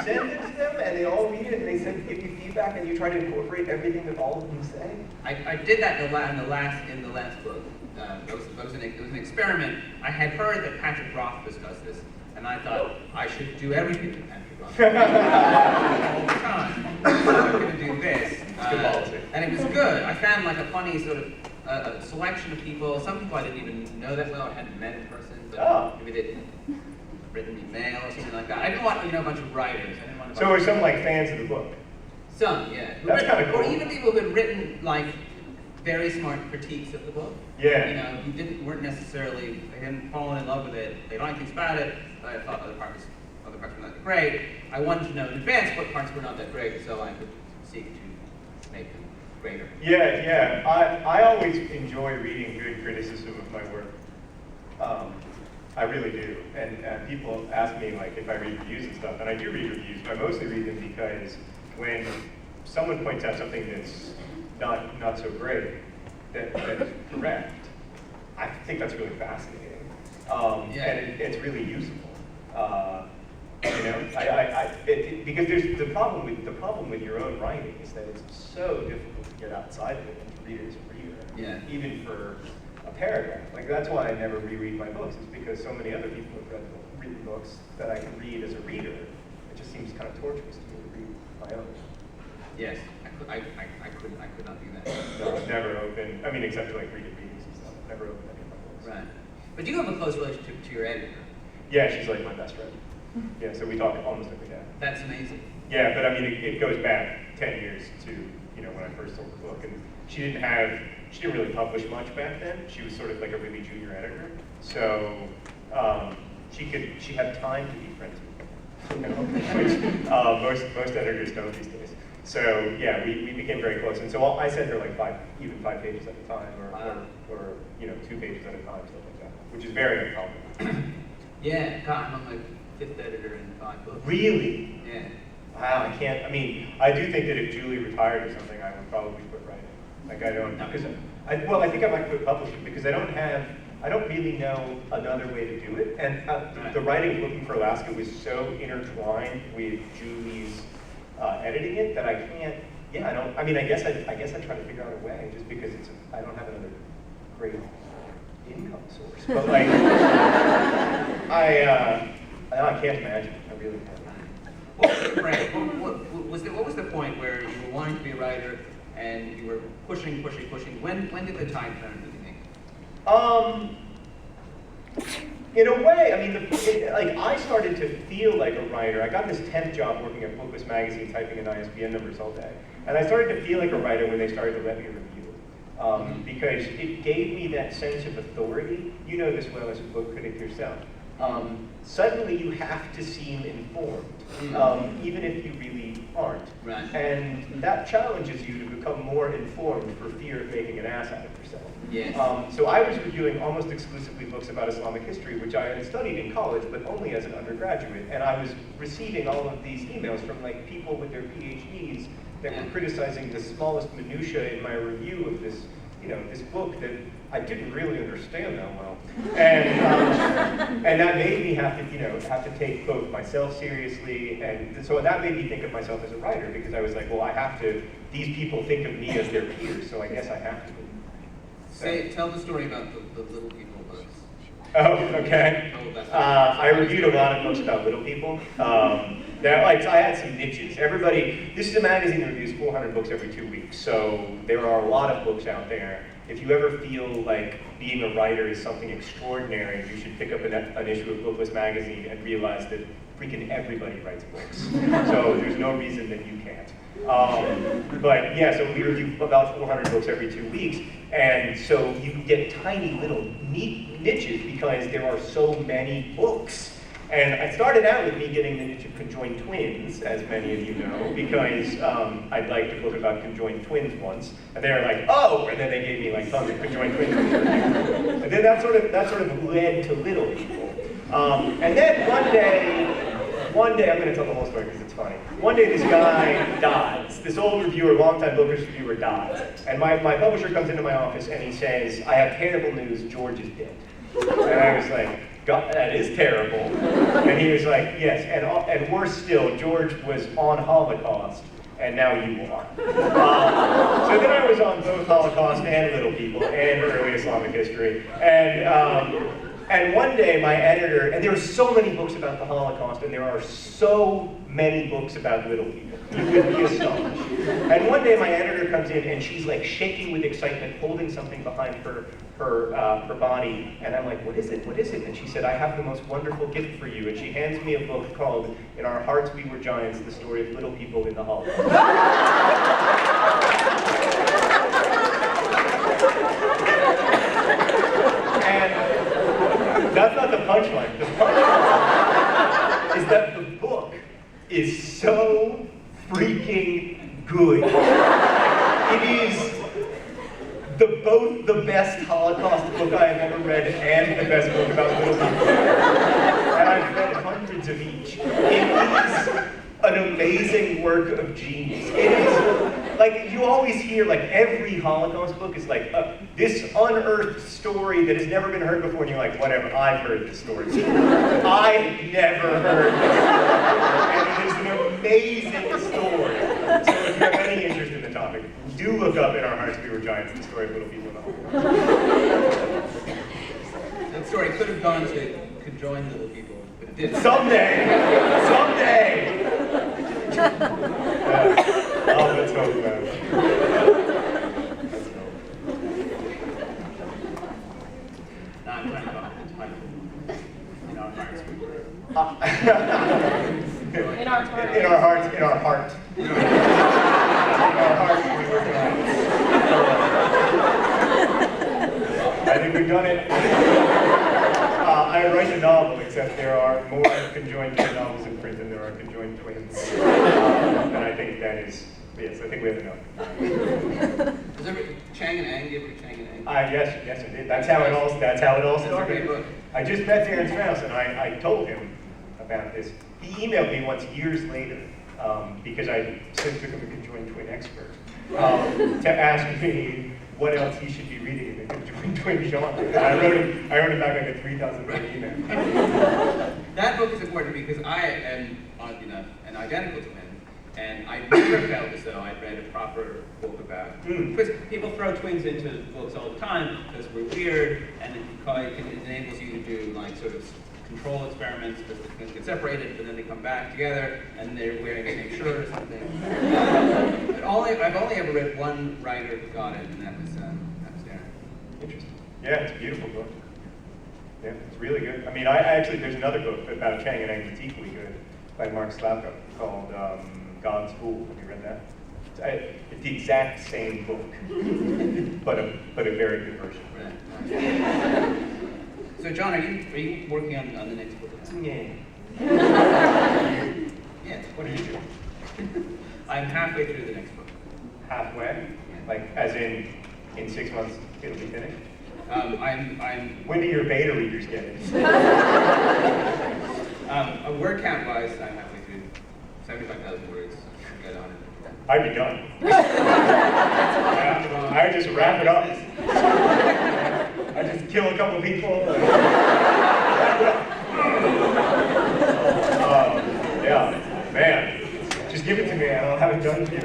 send it to them and they all read it and they give you feedback and you try to incorporate everything that all of them say? I did that in the last book. It was an experiment. I had heard that Patrick Roth discussed this, and I thought I should do everything that Patrick Roth does all the time. So I'm going to do this. It's good policy. And it was good. I found like a funny sort of a selection of people. Some people I didn't even know that well. I hadn't met in person, but maybe they'd written me mail or something like that. I didn't want a bunch of writers. I didn't want So are some like fans of the book? Some, yeah. That's kind of cool. Or even people who had written like very smart critiques of the book. Yeah. Who weren't necessarily, they hadn't fallen in love with it. They liked things about it, but I thought other parts were not that great. I wanted to know in advance what parts were not that great, so I could seek to make them greater. Yeah. I always enjoy reading good criticism of my work. I really do. And people ask me like if I read reviews and stuff, and I do read reviews, but I mostly read them because when someone points out something that's not so great, that is correct, I think that's really fascinating. And it's really useful. Because there's the problem with your own writing is that it's so difficult to get outside of it and to read it as a reader. Yeah. Even for a paragraph. Like that's why I never reread my books, is because so many other people have written books that I can read as a reader. It just seems kind of torturous to me to read my own. Yes, I could not do that. No, I've never opened, except to like read it readings and stuff. I've never opened any of my books. Right. But you have a close relationship to your editor. Yeah, she's like my best friend. Yeah, so we talk almost every day. That's amazing. Yeah, but it goes back 10 years to, when I first sold the book. And she didn't really publish much back then. She was sort of like a really junior editor. So she had time to be friends with me, which most editors don't these days. So yeah, we became very close. And so I sent her like even five pages at a time, or 2 pages at a time, stuff like that, which is very uncommon. Yeah, God, I'm like 5th editor in 5 books. Really? Yeah. Wow, I can't. I do think that if Julie retired or something, I would probably quit writing. Like I don't, because I think I might quit publishing because I don't really know another way to do it. And the writing of Looking for Alaska was so intertwined with Julie's editing it that I can't. Yeah, I don't. I guess I try to figure out a way just because I don't have another great income source. But like, I can't imagine. I really can't. What was the point where you were wanting to be a writer and you were pushing? When did the tide turn, do you think? In a way, I started to feel like a writer. I got this temp job working at Booklist Magazine, typing in ISBN numbers all day. And I started to feel like a writer when they started to let me review. Because it gave me that sense of authority. You know this well as a book critic yourself. Suddenly you have to seem informed, even if you really aren't. Right. And that challenges you to become more informed for fear of making an ass out of yourself. Yes. So I was reviewing almost exclusively books about Islamic history, which I had studied in college, but only as an undergraduate. And I was receiving all of these emails from like people with their PhDs that were criticizing the smallest minutiae in my review of this, this book that I didn't really understand that well. And that made me have to take both myself seriously, and so that made me think of myself as a writer, because I was like, well, these people think of me as their peers, so I guess I have to. Tell the story about the Little People books. Oh, okay. I reviewed a lot of books about little people. I had some niches. This is a magazine that reviews 400 books every 2 weeks, so there are a lot of books out there. If you ever feel like being a writer is something extraordinary, you should pick up an issue of Booklist Magazine and realize that freaking everybody writes books. So there's no reason that you can't. But yeah, so we review about 400 books every 2 weeks, and so you get tiny little niches because there are so many books. And I started out with me getting the niche of conjoined twins, as many of you know, because I'd liked a book about conjoined twins once, and they were like, oh, and then they gave me like tons of conjoined twins. And then that sort of led to Little People. And then one day, I'm going to tell the whole story because it's funny. One day this guy dies. This old reviewer, longtime Booker's reviewer, dies. And my publisher comes into my office and he says, I have terrible news, George is dead. And I was like, God, that is terrible. And he was like, yes, and worse still, George was on Holocaust, and now you are. So then I was on both Holocaust and Little People and early Islamic history. And one day my editor, and there are so many books about the Holocaust, and there are so many books about Little People. You would be astonished. And one day my editor comes in and she's like shaking with excitement, holding something behind her body. And I'm like, what is it? What is it? And she said, I have the most wonderful gift for you. And she hands me a book called In Our Hearts We Were Giants, the story of little people in the Holocaust. And that's not the punchline. The punchline is that the book is so freaking good. It is both the best Holocaust book I have ever read and the best book about little people. And I've read hundreds of each. It is an amazing work of genius. It is, like, you always hear, like, every Holocaust book is like, this unearthed story that has never been heard before, and you're like, whatever, I've heard this story. I've never heard this story. And it is an amazing story. So if you have any interest in the topic, do look up In Our Hearts We Were Giants, the story of little people in the Holocaust. That story could have gone to conjoin Little People, but it didn't. Someday! Someday! Oh, let's hope, man. Let's hope. No, I'm trying to go. In our hearts we were. In our hearts. In our hearts, in our heart. In our hearts we were giants. I think we've done it. I write a novel, except there are more conjoined twin novels in print than there are conjoined twins. And I think that is, yes, I think we have enough. Is there Chang and Ang? Do you ever read Chang and Ang? Yes, I did. That's how it all started. That's a great book. I just met Darren Strauss, and I told him about this. He emailed me once years later, because I since become a conjoined twin expert, to ask me what else he should be reading in the conjoined twin genre. And I wrote him back like a 3,000-word email. That book is important because I am, oddly enough, an identical twin. And I never felt as though I'd read a proper book about because people throw twins into books all the time because we're weird, and it enables you to do like sort of control experiments because the twins get separated, but then they come back together and they're wearing the same shirt or something. But I've only ever read one writer who got it, and that was Darren. Interesting. Yeah, it's a beautiful book. Yeah, it's really good. I mean, actually, there's another book about Chang and Ang that's equally good by Mark Slavko called God's Fool. Have you read that? It's the exact same book, but a very good version. Right. So, John, are you working on the next book? Yeah. Yes. What are you doing? I'm halfway through the next book. Halfway? Like, as in 6 months it'll be finished? I'm. When do your beta readers get it? Word count-wise, I'm halfway through. 75,000 words. I've got 100. I'd be done. I would just wrap it up. I just kill a couple people. Yeah, man. Just give it to me and I'll have it done for you.